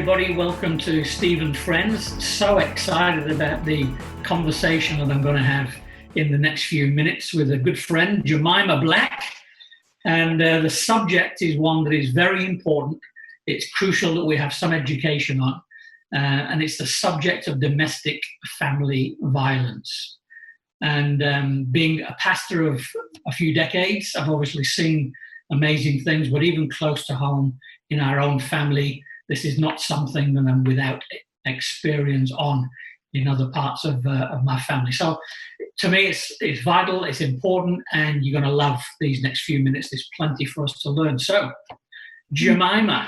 everybody. Welcome to Steve and Friends. So excited about the conversation that I'm going to have in the next few minutes with a good friend, Jemimah Black. And the subject is one that is very important. It's crucial that we have some education on. And it's the subject of domestic family violence. And being a pastor of a few decades, I've obviously seen amazing things, but even close to home in our own family, this is not something that I'm without experience on in other parts of my family. So to me, it's vital, it's important, and you're going to love these next few minutes. There's plenty for us to learn. So, Jemimah,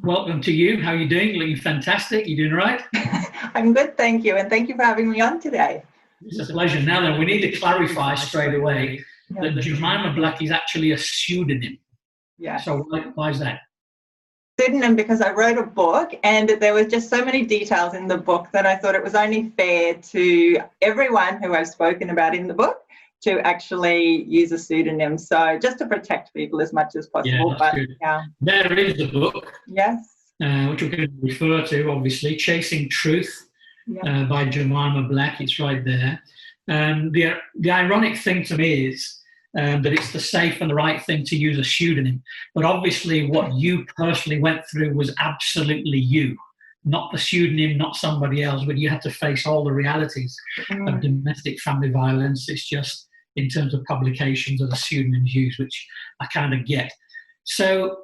welcome to you. How are you doing? Looking fantastic. You doing all right? I'm good, thank you. And thank you for having me on today. It's a pleasure. Now then, we need to clarify straight away that Jemimah Black is actually a pseudonym. Yeah. So why is that? Pseudonym because I wrote a book and there was just so many details in the book that I thought it was only fair to everyone who I've spoken about in the book to actually use a pseudonym. So just to protect people as much as possible. Yeah, that's good. Yeah. There is the book. Yes. Which we're going to refer to, obviously, Chasing Truth by Jemimah Black. It's right there. The ironic thing to me is that it's the safe and the right thing to use a pseudonym. But obviously what you personally went through was absolutely you, not the pseudonym, not somebody else, but you had to face all the realities of domestic family violence. It's just in terms of publications of the pseudonyms used, which I kind of get. So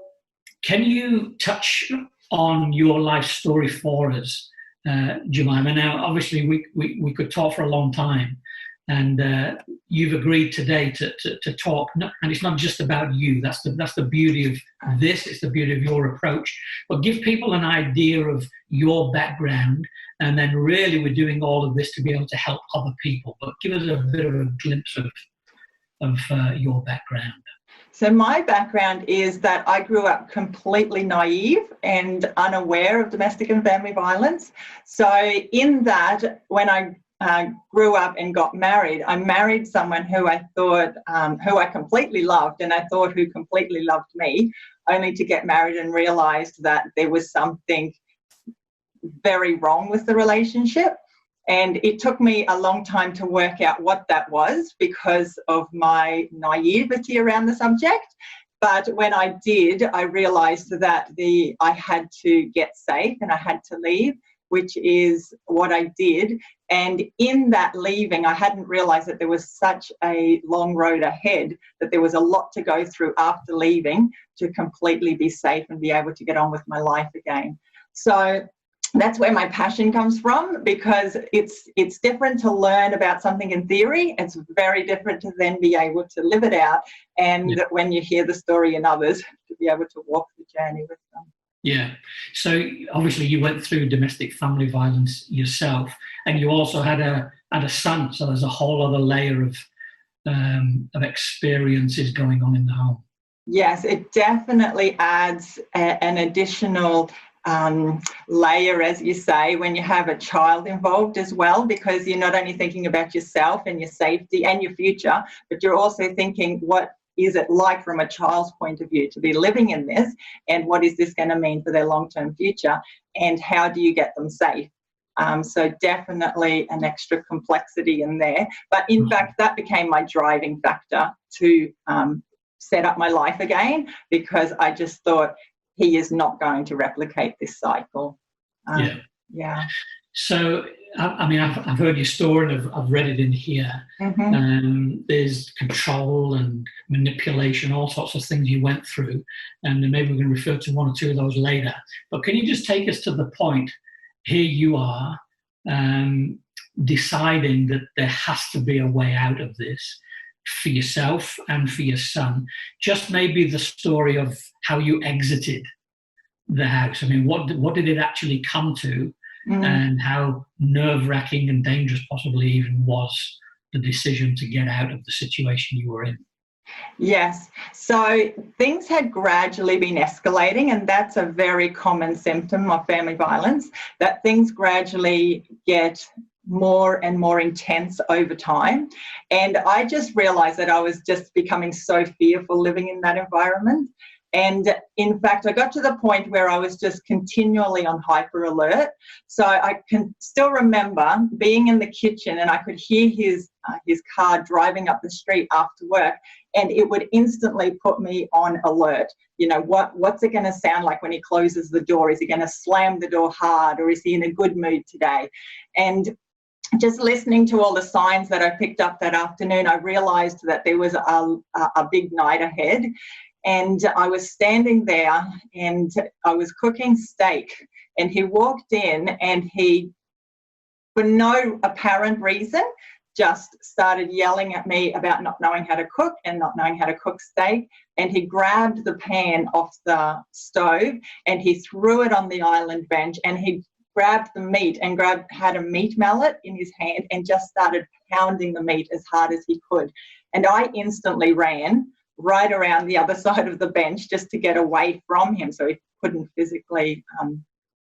can you touch on your life story for us, Jemimah? Now, obviously we could talk for a long time. And you've agreed today to talk, and it's not just about you. That's the beauty of this. It's the beauty of your approach. But give people an idea of your background, and then really we're doing all of this to be able to help other people. But give us a bit of a glimpse of your background. So my background is that I grew up completely naive and unaware of domestic and family violence. So in that, when I grew up and got married, I married someone who I thought, who I completely loved, and I thought who completely loved me, only to get married and realised that there was something very wrong with the relationship. And it took me a long time to work out what that was because of my naivety around the subject. But when I did, I realised that I had to get safe and I had to leave, which is what I did. And in that leaving, I hadn't realised that there was such a long road ahead, that there was a lot to go through after leaving to completely be safe and be able to get on with my life again. So that's where my passion comes from, because it's different to learn about something in theory. It's very different to then be able to live it out. And when you hear the story in others, to be able to walk the journey with them. Yeah. So obviously you went through domestic family violence yourself, and you also had a son. So there's a whole other layer of experiences going on in the home. Yes, it definitely adds an additional layer, as you say, when you have a child involved as well, because you're not only thinking about yourself and your safety and your future, but you're also thinking, what is it like from a child's point of view to be living in this, and what is this going to mean for their long-term future, and how do you get them safe? So definitely an extra complexity in there. But in fact, that became my driving factor to set up my life again, because I just thought he is not going to replicate this cycle. Yeah. So, I mean, I've heard your story and I've read it in here. There's control and manipulation, all sorts of things you went through. And maybe we're going to refer to one or two of those later. But can you just take us to the point, here you are, deciding that there has to be a way out of this for yourself and for your son. Just maybe the story of how you exited the house. I mean, what did it actually come to? And how nerve-wracking and dangerous possibly even was the decision to get out of the situation you were in? Yes. So things had gradually been escalating, and that's a very common symptom of family violence, that things gradually get more and more intense over time. And I just realised that I was just becoming so fearful living in that environment. And in fact, I got to the point where I was just continually on hyper alert. So I can still remember being in the kitchen and I could hear his car driving up the street after work, and it would instantly put me on alert. You know, what's it going to sound like when he closes the door? Is he going to slam the door hard, or is he in a good mood today? And just listening to all the signs that I picked up that afternoon, I realised that there was a big night ahead. And I was standing there and I was cooking steak, and he walked in and he, for no apparent reason, just started yelling at me about not knowing how to cook and not knowing how to cook steak. And he grabbed the pan off the stove and he threw it on the island bench, and he grabbed the meat and had a meat mallet in his hand and just started pounding the meat as hard as he could. And I instantly ran right around the other side of the bench just to get away from him so he couldn't physically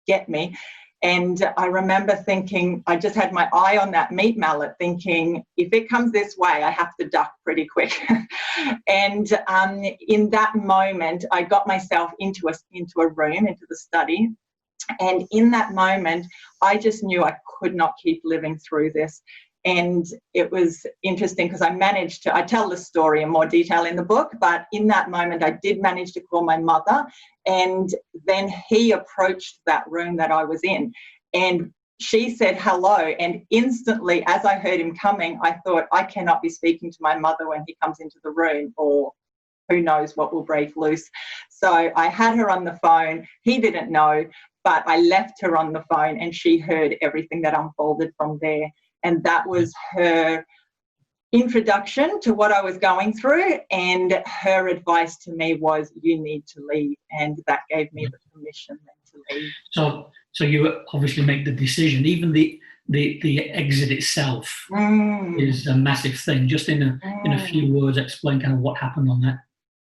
get me. And I remember thinking, I just had my eye on that meat mallet thinking, if it comes this way, I have to duck pretty quick. And in that moment, I got myself into a room, into the study. And in that moment, I just knew I could not keep living through this. And it was interesting because I tell the story in more detail in the book, but in that moment I did manage to call my mother, and then he approached that room that I was in and she said hello, and instantly as I heard him coming, I thought, I cannot be speaking to my mother when he comes into the room, or who knows what will break loose. So I had her on the phone. He didn't know, but I left her on the phone and she heard everything that unfolded from there. And that was her introduction to what I was going through, and her advice to me was, you need to leave, and that gave me the permission then to leave. So you obviously make the decision. Even the exit itself is a massive thing. Just in a few words, explain kind of what happened on that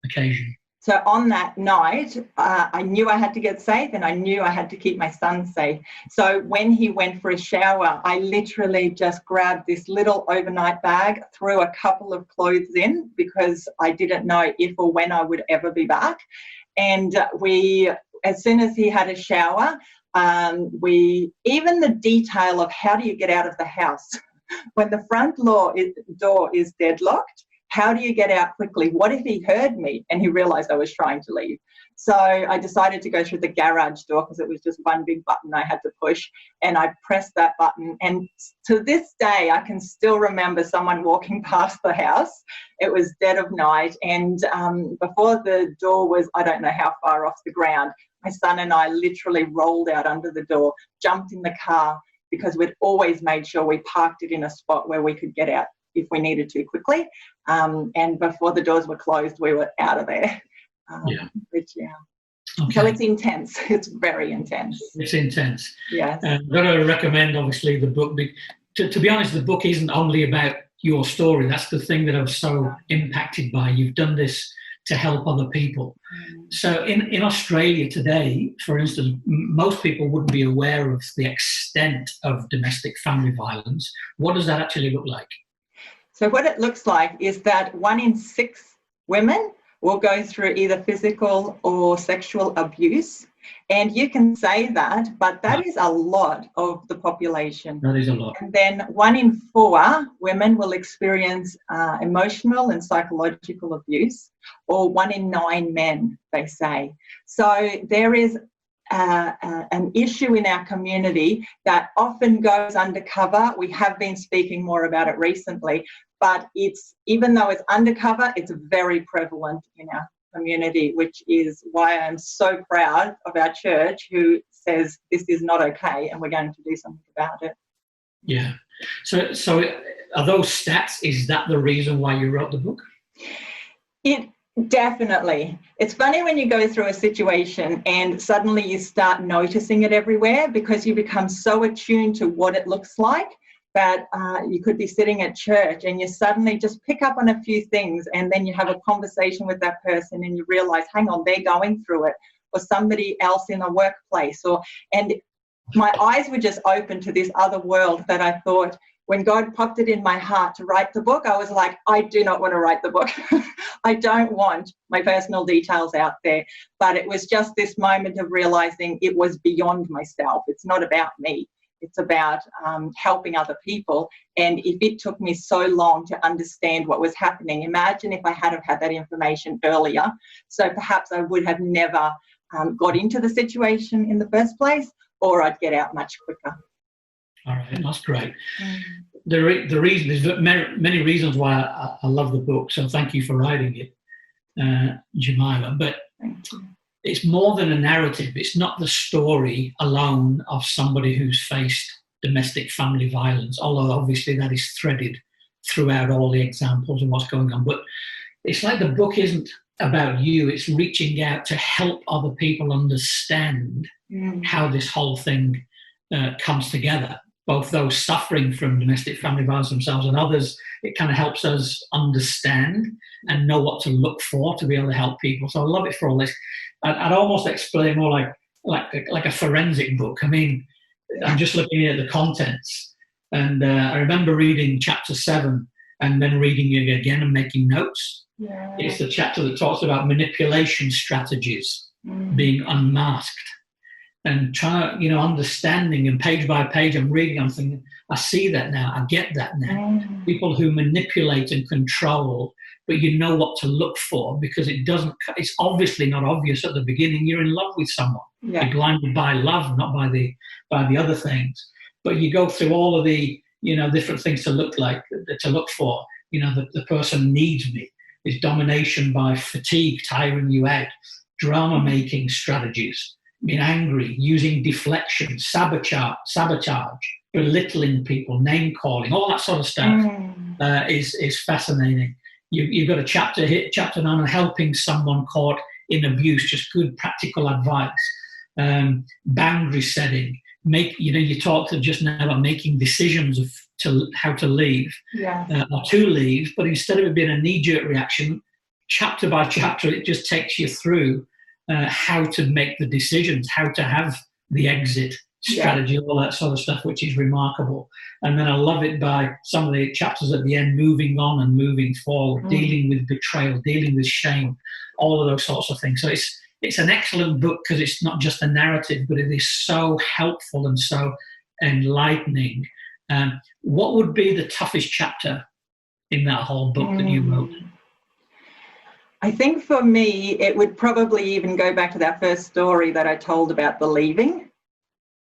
occasion. So on that night, I knew I had to get safe, and I knew I had to keep my son safe. So when he went for a shower, I literally just grabbed this little overnight bag, threw a couple of clothes in because I didn't know if or when I would ever be back. And as soon as he had a shower, even the detail of how do you get out of the house? When the front door is deadlocked, how do you get out quickly? What if he heard me and he realised I was trying to leave? So I decided to go through the garage door because it was just one big button I had to push, and I pressed that button. And to this day, I can still remember someone walking past the house. It was dead of night, and before the door was, I don't know how far off the ground, my son and I literally rolled out under the door, jumped in the car, because we'd always made sure we parked it in a spot where we could get out if we needed to quickly. And before the doors were closed, we were out of there. Okay. So it's intense. It's very intense. It's intense. Yes. I've got to recommend, obviously, the book. To be honest, the book isn't only about your story. That's the thing that I was so impacted by. You've done this to help other people. So in Australia today, for instance, most people wouldn't be aware of the extent of domestic family violence. What does that actually look like? So what it looks like is that 1 in 6 women will go through either physical or sexual abuse. And you can say that, but that is a lot of the population. That is a lot. And then 1 in 4 women will experience emotional and psychological abuse, or 1 in 9 men, they say. So there is an issue in our community that often goes undercover. We have been speaking more about it recently, but even though it's undercover, it's very prevalent in our community, which is why I'm so proud of our church, who says this is not okay and we're going to do something about it. Yeah. So are those stats, is that the reason why you wrote the book? Definitely. It's funny when you go through a situation and suddenly you start noticing it everywhere, because you become so attuned to what it looks like that you could be sitting at church and you suddenly just pick up on a few things, and then you have a conversation with that person and you realise, hang on, they're going through it, or somebody else in a workplace, and my eyes were just open to this other world that I thought, when God popped it in my heart to write the book, I was like, I do not want to write the book. I don't want my personal details out there. But it was just this moment of realizing it was beyond myself. It's not about me. It's about helping other people. And if it took me so long to understand what was happening, imagine if I had have had that information earlier. So perhaps I would have never got into the situation in the first place, or I'd get out much quicker. All right, that's great. The reason, there's many reasons why I love the book, so thank you for writing it, Jemimah. But it's more than a narrative. It's not the story alone of somebody who's faced domestic family violence, although obviously that is threaded throughout all the examples and what's going on. But it's like the book isn't about you. It's reaching out to help other people understand how this whole thing comes together. Both those suffering from domestic family violence themselves and others, it kind of helps us understand and know what to look for to be able to help people. So I love it for all this. I'd almost explain more like a forensic book. I mean, I'm just looking at the contents, and I remember reading chapter 7 and then reading it again and making notes. Yeah. It's the chapter that talks about manipulation strategies being unmasked. And understanding, and page by page I'm reading, I'm thinking, I see that now, I get that now. People who manipulate and control, but you know what to look for, because it's obviously not obvious at the beginning. You're in love with someone. Yeah. You're blinded by love, not by the other things. But you go through all of the, different things to look for. The person needs me. It's domination by fatigue, tiring you out, drama making strategies, being angry, using deflection, sabotage, belittling people, name calling, all that sort of stuff is fascinating. You've got a chapter 9 on helping someone caught in abuse, just good practical advice, boundary setting. You talked just now about making decisions of how to leave or to leave, but instead of it being a knee-jerk reaction, chapter by chapter, it just takes you through how to make the decisions, how to have the exit strategy, all that sort of stuff, which is remarkable. And then I love it by some of the chapters at the end, moving on and moving forward, dealing with betrayal, dealing with shame, all of those sorts of things. So it's an excellent book because it's not just a narrative, but it is so helpful and so enlightening. What would be the toughest chapter in that whole book that you wrote? I think for me, it would probably even go back to that first story that I told about the leaving.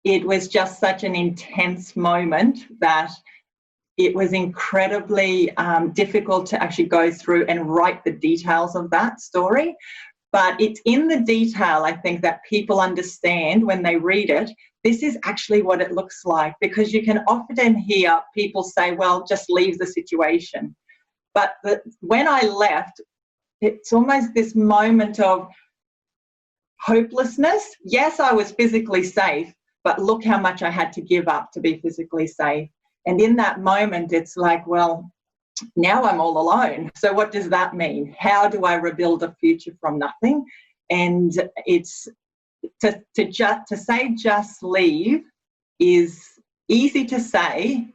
It was just such an intense moment that it was incredibly difficult to actually go through and write the details of that story. But it's in the detail, I think, that people understand when they read it, this is actually what it looks like, because you can often hear people say, well, just leave the situation. But when I left, it's almost this moment of hopelessness. Yes, I was physically safe, but look how much I had to give up to be physically safe. And in that moment, it's like, well, now I'm all alone. So what does that mean? How do I rebuild a future from nothing? And it's to say just leave is easy to say,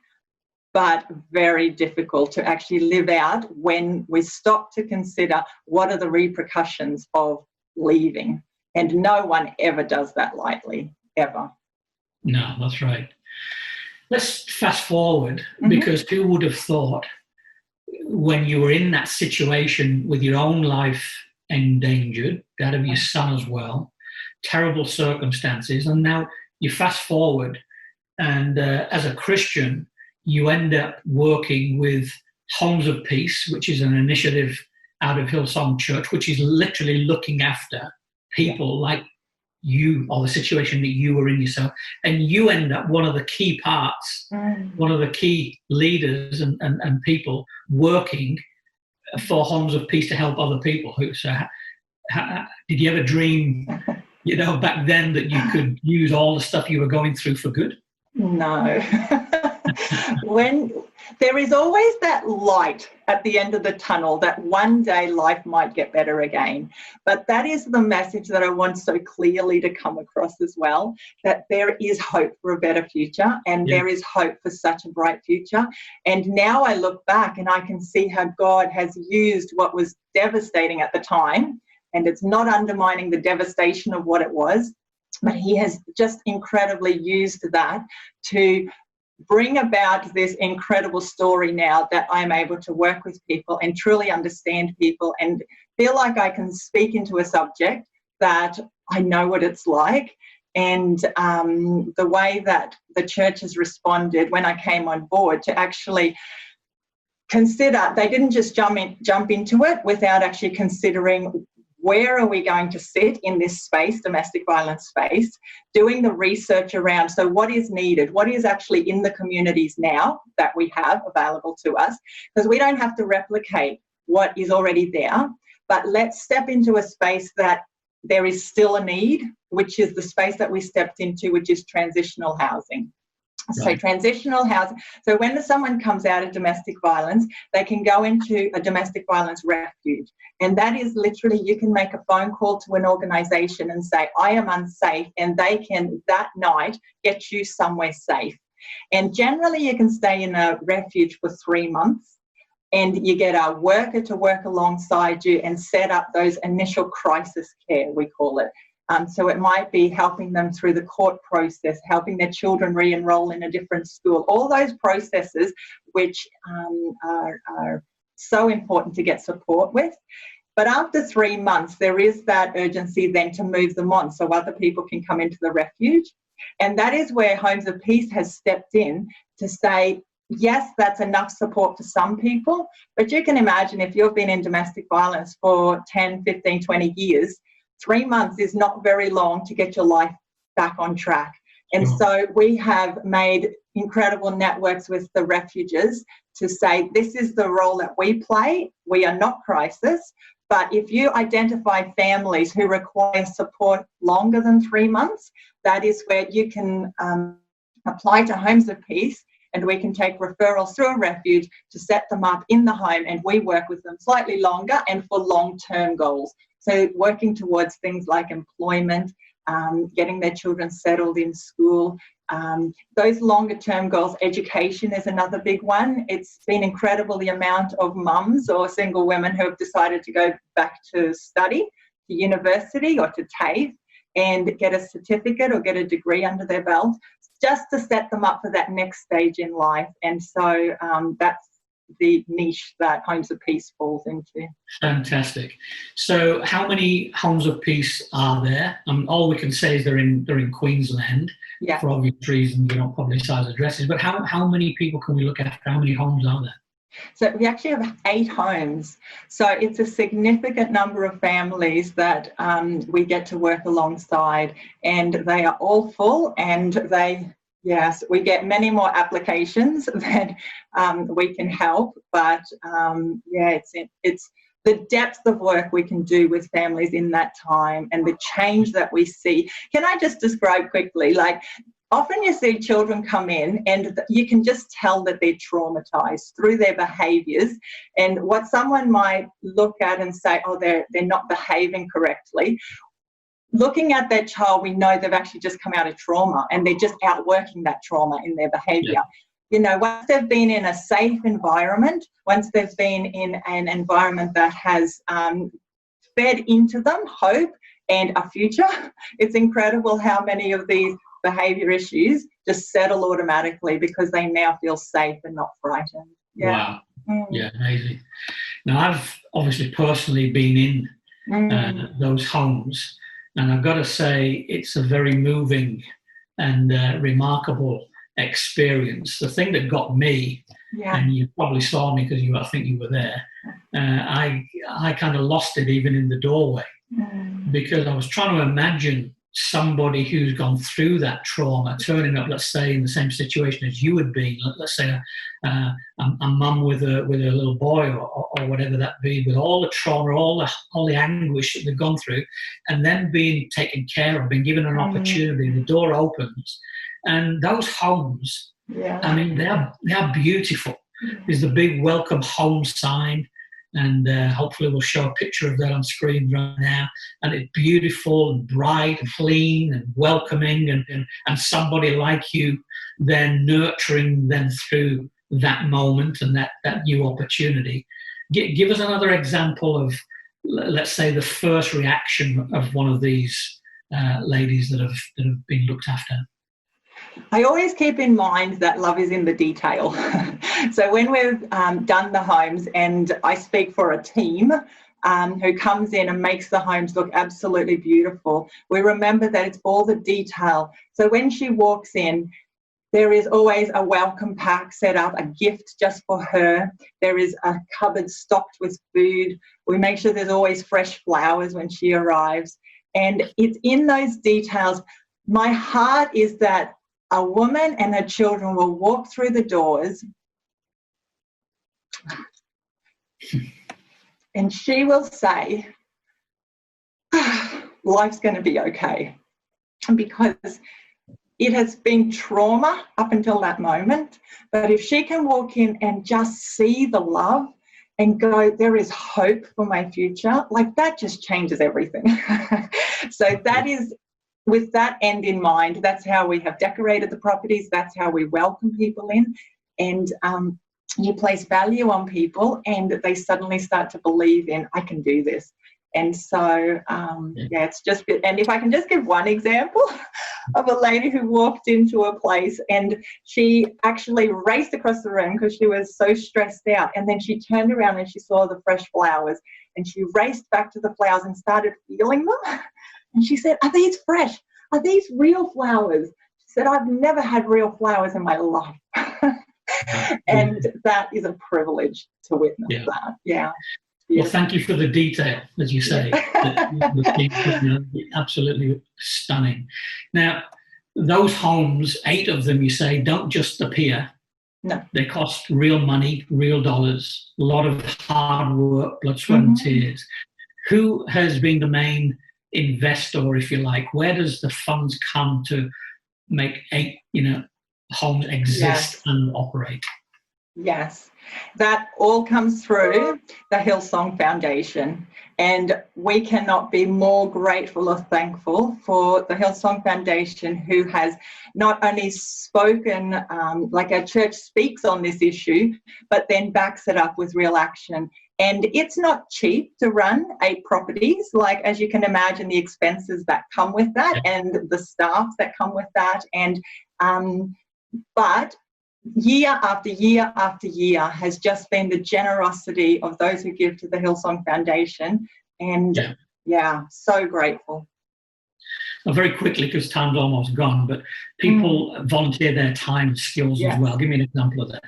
but very difficult to actually live out when we stop to consider what are the repercussions of leaving. And no one ever does that lightly, ever. No, that's right. Let's fast forward, because who would have thought when you were in that situation with your own life endangered, that of your son as well, terrible circumstances, and now you fast forward and as a Christian, you end up working with Homes of Peace, which is an initiative out of Hillsong Church, which is literally looking after people like you, or the situation that you were in yourself. And you end up one of the key parts, one of the key leaders and people working for Homes of Peace to help other people. So did you ever dream, back then that you could use all the stuff you were going through for good? No. There is always that light at the end of the tunnel that one day life might get better again. But that is the message that I want so clearly to come across as well, that there is hope for a better future, and there is hope for such a bright future. And now I look back and I can see how God has used what was devastating at the time, and it's not undermining the devastation of what it was, but he has just incredibly used that to bring about this incredible story now that I'm able to work with people and truly understand people and feel like I can speak into a subject that I know what it's like. And the way that the church has responded when I came on board to actually consider, they didn't just jump into it without actually considering, where are we going to sit in this space, domestic violence space, doing the research around, so what is needed, what is actually in the communities now that we have available to us, because we don't have to replicate what is already there, but let's step into a space that there is still a need, which is the space that we stepped into, which is transitional housing. So transitional housing, so when someone comes out of domestic violence, they can go into a domestic violence refuge. And that is literally, you can make a phone call to an organisation and say, I am unsafe, and they can that night get you somewhere safe. And generally you can stay in a refuge for 3 months, and you get a worker to work alongside you and set up those initial crisis care, we call it. So it might be helping them through the court process, helping their children re-enroll in a different school, all those processes which are so important to get support with. But after 3 months, there is that urgency then to move them on so other people can come into the refuge. And that is where Homes of Peace has stepped in to say, yes, that's enough support for some people, but you can imagine if you've been in domestic violence for 10, 15, 20 years, 3 months is not very long to get your life back on track. And so we have made incredible networks with the refuges to say, this is the role that we play. We are not crisis, but if you identify families who require support longer than 3 months, that is where you can apply to Homes of Peace, and we can take referrals through a refuge to set them up in the home, and we work with them slightly longer and for long-term goals. So working towards things like employment, getting their children settled in school, those longer term goals. Education is another big one. It's been incredible the amount of mums or single women who have decided to go back to study, to university or to TAFE, and get a certificate or get a degree under their belt, just to set them up for that next stage in life. And so that's the niche that Homes of Peace falls into. Fantastic. So how many Homes of Peace are there? All we can say is they're in Queensland. For obvious reasons. We don't publicise addresses, but how many people can we look after? How many homes are there? So we actually have 8 homes. So it's a significant number of families that we get to work alongside, and they are all full, and yes, we get many more applications than we can help, but it's the depth of work we can do with families in that time and the change that we see. Can I just describe quickly, like, often you see children come in and you can just tell that they're traumatized through their behaviors, and what someone might look at and say, oh, they're not behaving correctly. Looking at that child, we know they've actually just come out of trauma, and they're just outworking that trauma in their behaviour. You know, once they've been in a safe environment, once they've been in an environment that has fed into them hope and a future, it's incredible how many of these behaviour issues just settle automatically because they now feel safe and not frightened. Wow. Yeah, amazing. Now, I've obviously personally been in those homes, and I've got to say it's a very moving and remarkable experience. The thing that got me, and you probably saw me because I think you were there, I kind of lost it even in the doorway, because I was trying to imagine somebody who's gone through that trauma turning up, let's say, in the same situation as you had been, let's say a mum with a little boy or whatever that be, with all the trauma, all the anguish that they've gone through, and then being taken care of, being given an opportunity, the door opens, and those homes, I mean, they are beautiful. is the big welcome home sign. And hopefully we'll show a picture of that on screen right now. And it's beautiful and bright and clean and welcoming, and somebody like you then nurturing them through that moment and that new opportunity. Give us another example of, let's say, the first reaction of one of these ladies that have been looked after. I always keep in mind that love is in the detail. So when we've done the homes, and I speak for a team who comes in and makes the homes look absolutely beautiful, we remember that it's all the detail. So when she walks in, there is always a welcome pack set up, a gift just for her. There is a cupboard stocked with food. We make sure there's always fresh flowers when she arrives. And it's in those details. My heart is that a woman and her children will walk through the doors and she will say, life's going to be okay. Because it has been trauma up until that moment. But if she can walk in and just see the love and go, there is hope for my future, like that just changes everything. So that is, with that end in mind, that's how we have decorated the properties. That's how we welcome people in. And you place value on people and they suddenly start to believe in, I can do this. And so, yeah, it's just, and if I can just give one example of a lady who walked into a place and she actually raced across the room because she was so stressed out. And then she turned around and she saw the fresh flowers and she raced back to the flowers and started feeling them. And she said, are these fresh? Are these real flowers? She said, I've never had real flowers in my life. And that is a privilege to witness that. Yeah. Well, thank you for the detail, as you say. Absolutely stunning. Now, those homes, 8 of them, you say, don't just appear. No. They cost real money, real dollars, a lot of hard work, blood, sweat, and tears. Who has been the main investor, if you like? Where does the funds come to make 8, homes exist and operate? Yes, that all comes through the Hillsong Foundation, and we cannot be more grateful or thankful for the Hillsong Foundation, who has not only spoken like our church speaks on this issue, but then backs it up with real action. And it's not cheap to run 8 properties, like, as you can imagine, the expenses that come with that and the staff that come with that. And but year after year after year has just been the generosity of those who give to the Hillsong Foundation. And so grateful. Well, very quickly, because time's almost gone, but people volunteer their time and skills as well. Give me an example of that.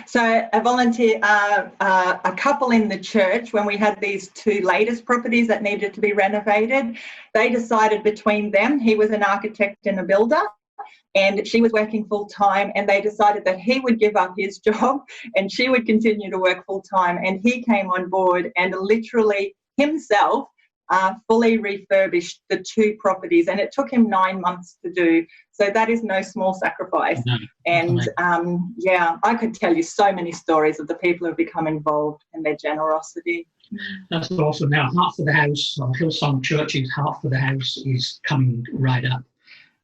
So I volunteer a couple in the church. When we had these 2 latest properties that needed to be renovated, they decided between them, he was an architect and a builder, and she was working full-time, and they decided that he would give up his job and she would continue to work full-time. And he came on board and literally himself fully refurbished the 2 properties, and it took him 9 months to do. So that is no small sacrifice. No, and I could tell you so many stories of the people who have become involved and their generosity. That's awesome. Now, Heart for the House, or Hillsong Church's Heart for the House, is coming right up.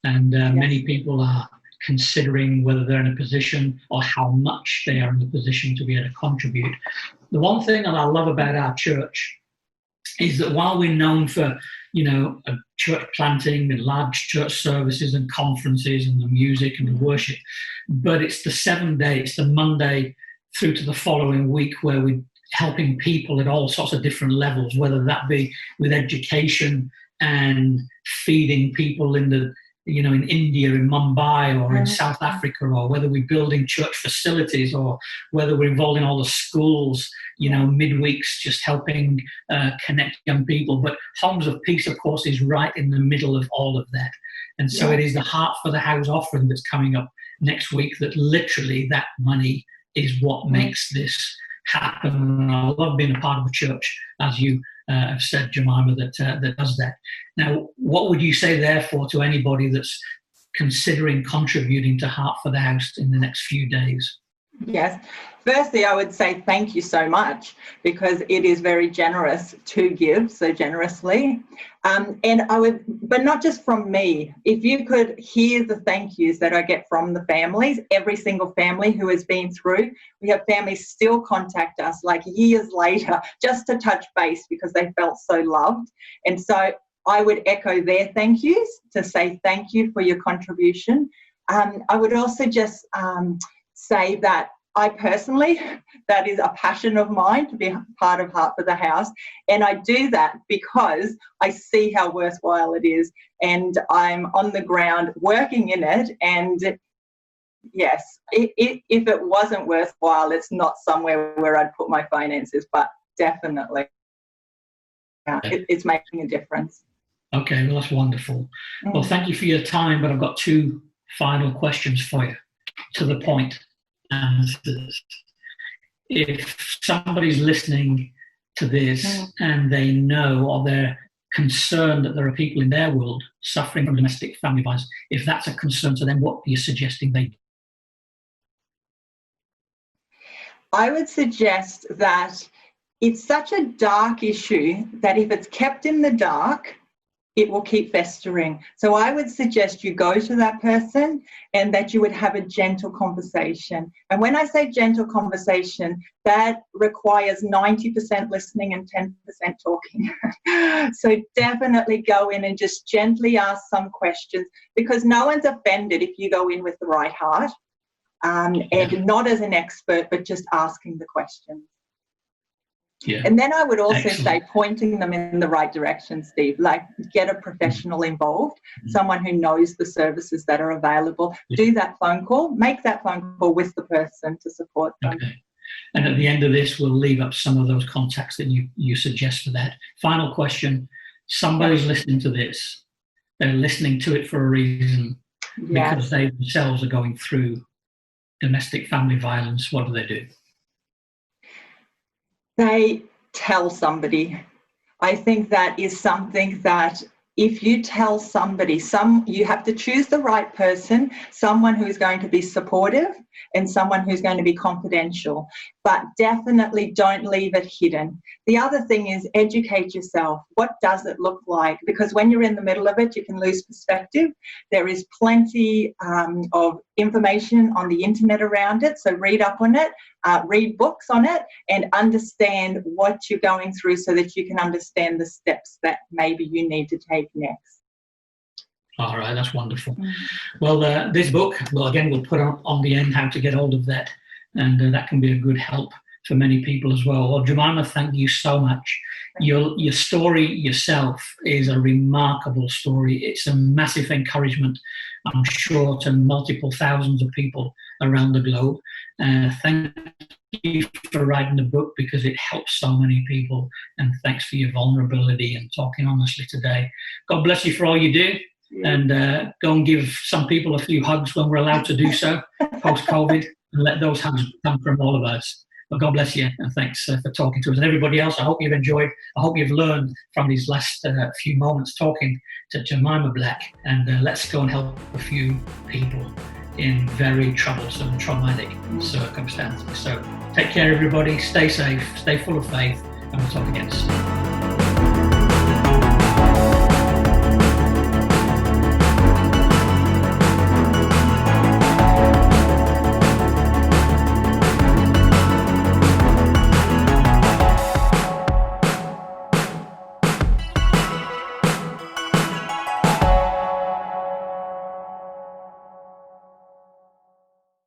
And many people are considering whether they're in a position or how much they are in a position to be able to contribute. The one thing that I love about our church is that while we're known for, a church planting and large church services and conferences and the music and the worship, but it's the 7 day, it's the Monday through to the following week where we're helping people at all sorts of different levels, whether that be with education and feeding people in the in India, in Mumbai, or in South Africa, or whether we're building church facilities, or whether we're involved in all the schools, midweeks, just helping connect young people. But Homes of Peace, of course, is right in the middle of all of that. And so it is the Heart for the House offering that's coming up next week that literally that money is what makes this happen. And I love being a part of a church, as you have said, Jemimah, that does that. Now, what would you say, therefore, to anybody that's considering contributing to Heart for the House in the next few days? Yes. Firstly, I would say thank you so much, because it is very generous to give so generously. And I would, but not just from me. If you could hear the thank yous that I get from the families, every single family who has been through, we have families still contact us like years later just to touch base because they felt so loved. And so I would echo their thank yous to say thank you for your contribution. I would also just say that I personally, that is a passion of mine to be part of Heart for the House. And I do that because I see how worthwhile it is. And I'm on the ground working in it. And yes, if it wasn't worthwhile, it's not somewhere where I'd put my finances, but definitely it's making a difference. Okay, well, that's wonderful. Well, thank you for your time, but I've got two final questions for you, to the point answers. If somebody's listening to this and they know, or they're concerned that there are people in their world suffering from domestic family violence, if that's a concern to them, what are you suggesting they do? I would suggest that it's such a dark issue that if it's kept in the dark, it will keep festering. So I would suggest you go to that person and that you would have a gentle conversation. And when I say gentle conversation, that requires 90% listening and 10% talking. So definitely go in and just gently ask some questions, because no one's offended if you go in with the right heart and not as an expert, but just asking the questions. Yeah. And then I would also Excellent. say pointing them in the right direction, Steve, like get a professional involved, someone who knows the services that are available. Do that phone call, make that phone call with the person to support them. Okay. And at the end of this, we'll leave up some of those contacts that you suggest for that. Final question. Somebody's listening to this. They're listening to it for a reason, because they themselves are going through domestic family violence. What do? They tell somebody. I think that is something that if you tell somebody, you have to choose the right person, someone who's going to be supportive and someone who's going to be confidential, but definitely don't leave it hidden. The other thing is educate yourself. What does it look like? Because when you're in the middle of it, you can lose perspective. There is plenty of information on the internet around it, so read up on it, read books on it, and understand what you're going through so that you can understand the steps that maybe you need to take next. All right, that's wonderful. Well, this book, again, we'll put on the end how to get hold of that, and that can be a good help for many people as well. Well, Jemimah, thank you so much. Your story yourself is a remarkable story. It's a massive encouragement, I'm sure, to multiple thousands of people around the globe. Thank you for writing the book, because it helps so many people, and thanks for your vulnerability and talking honestly today. God bless you for all you do. And go and give some people a few hugs when we're allowed to do so post-COVID, and let those hugs come from all of us. But God bless you, and thanks for talking to us. And everybody else, I hope you've enjoyed, I hope you've learned from these last few moments talking to Jemimah Black, and let's go and help a few people in very troublesome, traumatic circumstances. So take care, everybody, stay safe, stay full of faith, and we'll talk again soon.